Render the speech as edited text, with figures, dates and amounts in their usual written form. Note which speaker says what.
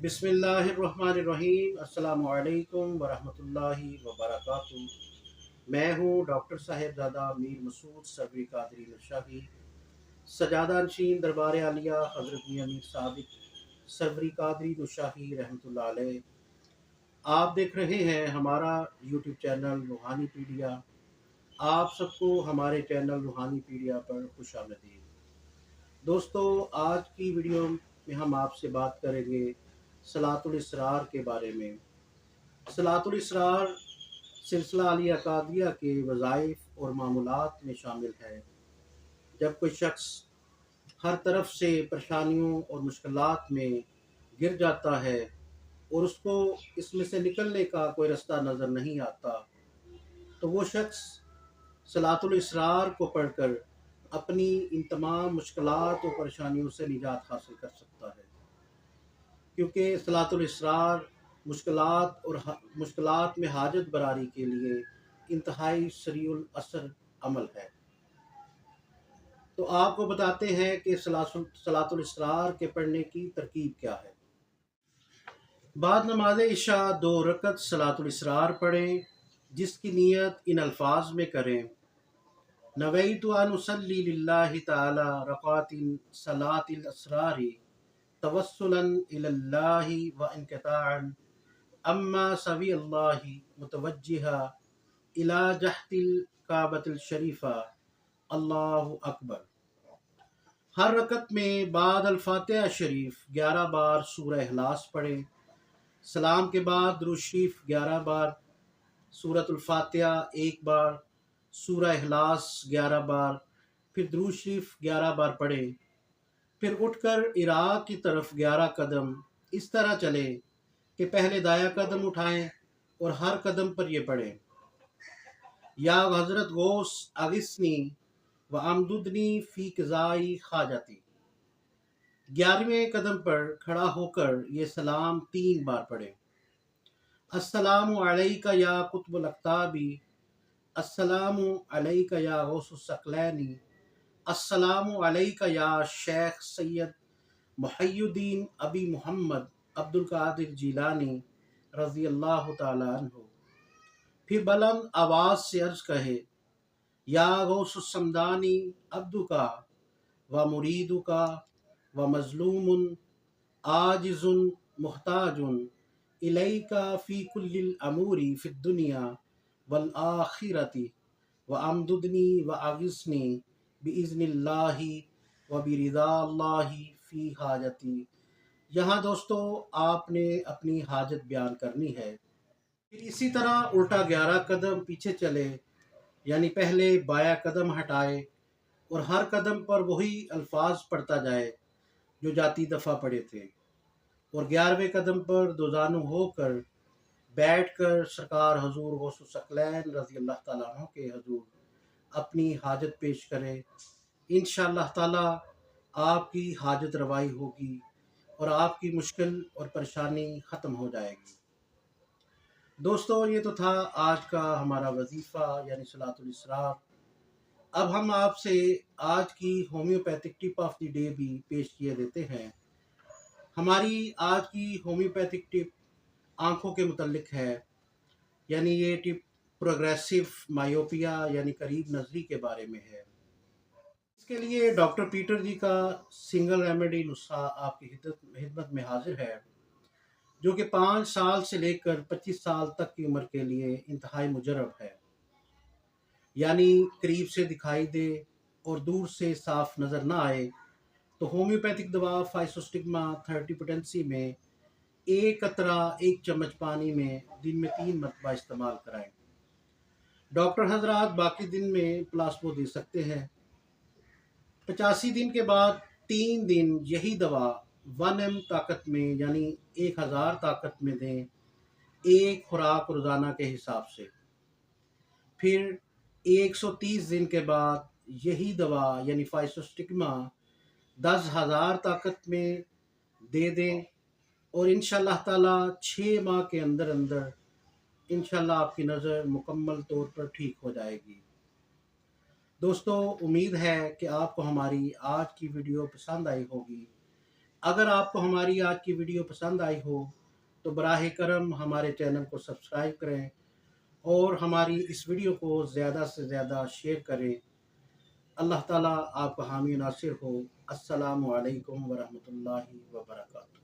Speaker 1: बिस्मिल्लाहिर्रहमानिर्रहीम। अस्सलामु अलैकुम वरहमतुल्लाहि वबरकातुहू। मैं हूँ डॉक्टर साहिबजादा मीर मसूद सरवरी कादरी नशाही, सजादा नशीन दरबार आलिया हज़रत मियां मीर सादिक सरवरी कादरी नशाही रहमतुल्लाह अलैह। आप देख रहे हैं हमारा यूट्यूब चैनल रूहानी पीडिया। आप सबको हमारे चैनल रूहानी पीडिया पर खुशामदीद। दोस्तों, आज की वीडियो में हम आपसे बात करेंगे सलातुल इसरार के बारे में। सलातुल इसरार सिलसिला आलिया कादरिया के वज़ाइफ और मामूलात में शामिल है। जब कोई शख्स हर तरफ से परेशानियों और मुश्किलात में गिर जाता है और उसको इसमें से निकलने का कोई रास्ता नज़र नहीं आता, तो वो शख्स सलातुल इसरार को पढ़कर अपनी इन तमाम मुश्किलात और परेशानियों से निजात हासिल कर सकता है। क्योंकि सलातुल इसरार मुश्किलात में हाजत बरारी के लिए इंतहाई सरीउल असर अमल है। तो आपको बताते हैं कि सलातुल इसरार के पढ़ने की तरकीब क्या है। बाद नमाज इशा 2 रकत सलातुल इसरार पढ़ें, जिसकी नीयत इन अल्फाज में करें। नवैतु अन उसल्ली लिल्लाहि ताला रकातिन सलातिल असरारी तवस्सुलन इलल्लाहि व इनक़ताअन अम्मा सवी अल्लाहि मुतवज्जिहा इला जहतिल काबतिल शरीफा अल्लाहु अकबर। हर रकत में बाद अल फातिहा शरीफ 11 बार सूरह इखलास पढ़ें। सलाम के बाद दुरूद शरीफ 11 बार, सूरतुल फातिहा 1 बार, सूरह इखलास 11 बार, फिर दुरूद शरीफ 11 बार पढ़ें। फिर उठकर इराक की तरफ 11 कदम इस तरह चले कि पहले दाया कदम उठाएं और हर कदम पर ये पढ़ें, या हज़रत गौस अगिस्नी व अमदुदनी फ़ी क़ज़ाई खाजती। 11वें कदम पर खड़ा होकर ये सलाम 3 बार पढ़ें। अस्सलामु अलैका या कुतुबुल अक़ताबी, अस्सलामु अलैका या गौसुस सकलैनी, अस्सलामु अलैका या शेख सैयद मुहय्यिद्दीन अबी मोहम्मद अब्दुल कादिर जीलानी रज़ी अल्लाह ताला अन्हु। फिर बुलंद आवाज़ से अर्ज कहे, या गौसुस समदानी अब्दुका व मुरीदुका व मज़लूमुन आजिज़ुन मुहताजुन इलैका फ़ी कुल्लिल अमूरी फ़िद दुनिया वल आखिरती व अमदुदनी व अगिस्नी बिइज़्निल्लाहि व बिरिज़ाल्लाहि फ़ी हाजती। यहाँ दोस्तों आपने अपनी हाजत बयान करनी है। फिर इसी तरह उल्टा 11 कदम पीछे चले, यानी पहले बाया कदम हटाए और हर कदम पर वही अल्फाज पढ़ता जाए जो जाती दफ़ा पढ़े थे, और 11वें कदम पर दोजानु होकर बैठकर सरकार हजूर गौसुस सकलैन रज़ी अल्लाह ताला अन्हु के हजूर अपनी हाजत पेश करें। इंशाअल्लाह ताला आपकी हाजत रवाई होगी और आपकी मुश्किल और परेशानी ख़त्म हो जाएगी। दोस्तों, ये तो था आज का हमारा वजीफ़ा यानी सलातुल इसरार। अब हम आपसे आज की homeopathic tip of the day भी पेश किए देते हैं। हमारी आज की होम्योपैथिक टिप आँखों के मुतल्लिक है, यानी ये टिप प्रोग्रेसिव मायोपिया यानी करीब नज़री के बारे में है। इसके लिए डॉक्टर पीटर जी का सिंगल रेमेडी नुस्खा आपकी खिदमत में हाजिर है, जो कि 5 साल से लेकर 25 साल तक की उम्र के लिए इंतहाई मुजर्रब है। यानी करीब से दिखाई दे और दूर से साफ नज़र ना आए, तो होम्योपैथिक दवा फाइसोस्टिग्मा 30 पोटेंसी में 1 कतरा 1 चम्मच पानी में दिन में 3 मरतबा इस्तेमाल कराएं। डॉक्टर हजरात बाकी दिन में प्लास्बो दे सकते हैं। 85 दिन के बाद 3 दिन यही दवा 1 ताकत में यानी 1000 ताकत में दें, एक खुराक रोज़ाना के हिसाब से। फिर 130 दिन के बाद यही दवा यानी फाइसोस्टिग्मा 10,000 ताकत में दे दें, और इंशाअल्लाह ताला 6 माह के अंदर अंदर इंशाअल्लाह आपकी नज़र मुकम्मल तौर पर ठीक हो जाएगी। दोस्तों, उम्मीद है कि आपको हमारी आज की वीडियो पसंद आई होगी। अगर आपको हमारी आज की वीडियो पसंद आई हो तो बराह करम हमारे चैनल को सब्सक्राइब करें और हमारी इस वीडियो को ज़्यादा से ज़्यादा शेयर करें। अल्लाह ताला आपका हामी नासिर हो। अस्सलामु अलैकुम वरहमतुल्लाहि वबरकातुहू।